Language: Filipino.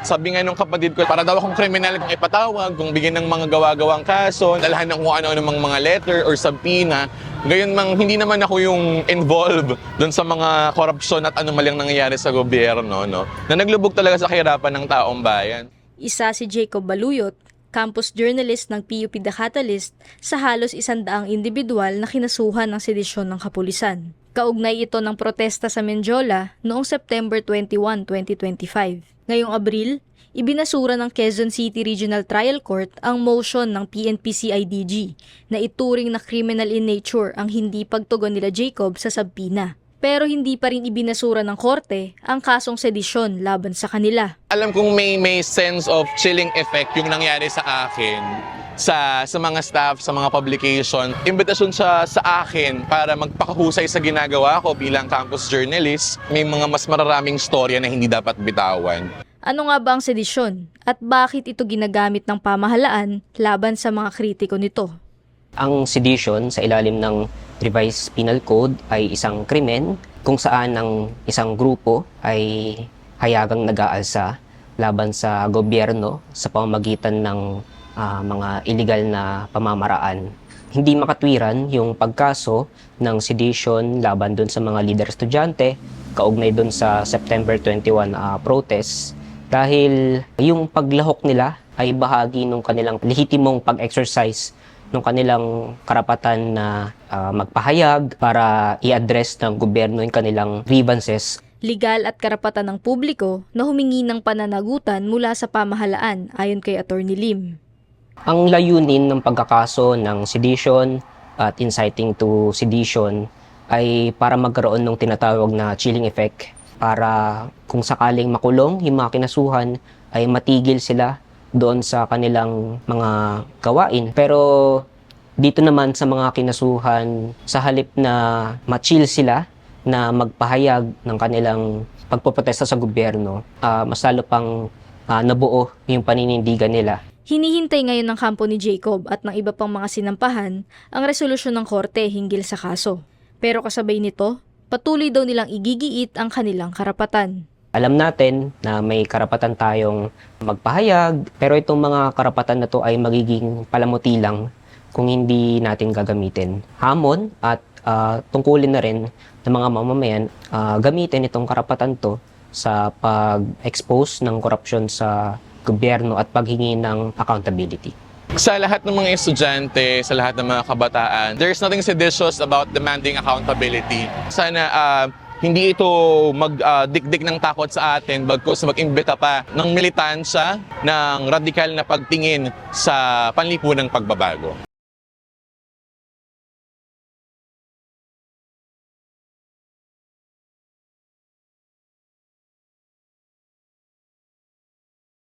Sabi nga nung kapatid ko, para daw akong kriminal kung ipatawag, kung bigyan ng mga gawa-gawang kaso, dalahan ng kung ano-ano mga letter or subpoena. Gayon mang hindi naman ako yung involved doon sa mga korupsyon at anomalyang nangyayari sa gobyerno, no? Na naglubog talaga sa kahirapan ng taong bayan. Isa si Jacob Baluyot, campus journalist ng PUP The Catalyst, sa halos 100 individual na kinasuhan ng sedisyon ng kapulisan. Kaugnay ito ng protesta sa Menjola noong September 21, 2025. Ngayong Abril, ibinasura ng Quezon City Regional Trial Court ang motion ng PNP-CIDG na ituring na criminal in nature ang hindi pagtugon nila Jacob sa subpoena. Pero hindi pa rin ibinasura ng korte ang kasong sedisyon laban sa kanila. Alam kong may sense of chilling effect yung nangyari sa akin, sa mga staff, sa mga publication. Imbitasyon sa akin para magpakahusay sa ginagawa ko bilang campus journalist. May mga mas mararaming storya na hindi dapat bitawan. Ano nga ba ang sedisyon at bakit ito ginagamit ng pamahalaan laban sa mga kritiko nito? Ang sedition sa ilalim ng Revised Penal Code ay isang krimen kung saan ang isang grupo ay hayagang nag-aalsa laban sa gobyerno sa pamamagitan ng mga illegal na pamamaraan. Hindi makatwiran yung pagkaso ng sedition laban dun sa mga leader estudyante kaugnay dun sa September 21 protest dahil yung paglahok nila ay bahagi ng kanilang lehitimong pag-exercise ng kanilang karapatan na magpahayag para i-address ng gobyerno yung kanilang grievances. Legal at karapatan ng publiko na humingi ng pananagutan mula sa pamahalaan ayon kay Attorney Lim. Ang layunin ng pagkakaso ng sedition at inciting to sedition ay para magkaroon ng tinatawag na chilling effect para kung sakaling makulong yung mga kinasuhan ay matigil sila doon sa kanilang mga gawain. Pero dito naman sa mga kinasuhan, sa halip na ma-chill sila na magpahayag ng kanilang pagpoprotesta sa gobyerno, mas lalo pang nabuo yung paninindigan nila. Hinihintay ngayon ng kampo ni Jacob at ng iba pang mga sinampahan ang resolusyon ng korte hinggil sa kaso. Pero kasabay nito, patuloy daw nilang igigiit ang kanilang karapatan. Alam natin na may karapatan tayong magpahayag, pero itong mga karapatan na to ay magiging palamuti lang kung hindi natin gagamitin. Hamon at tungkulin na rin ng mga mamamayan gamitin itong karapatan to sa pag-expose ng korupsyon sa gobyerno at paghingi ng accountability. Sa lahat ng mga estudyante, sa lahat ng mga kabataan, there's nothing seditious about demanding accountability. Sana hindi ito magdikdik ng takot sa atin, bagkus mag-imbita pa ng militansya, ng radikal na pagtingin sa panlipunang pagbabago.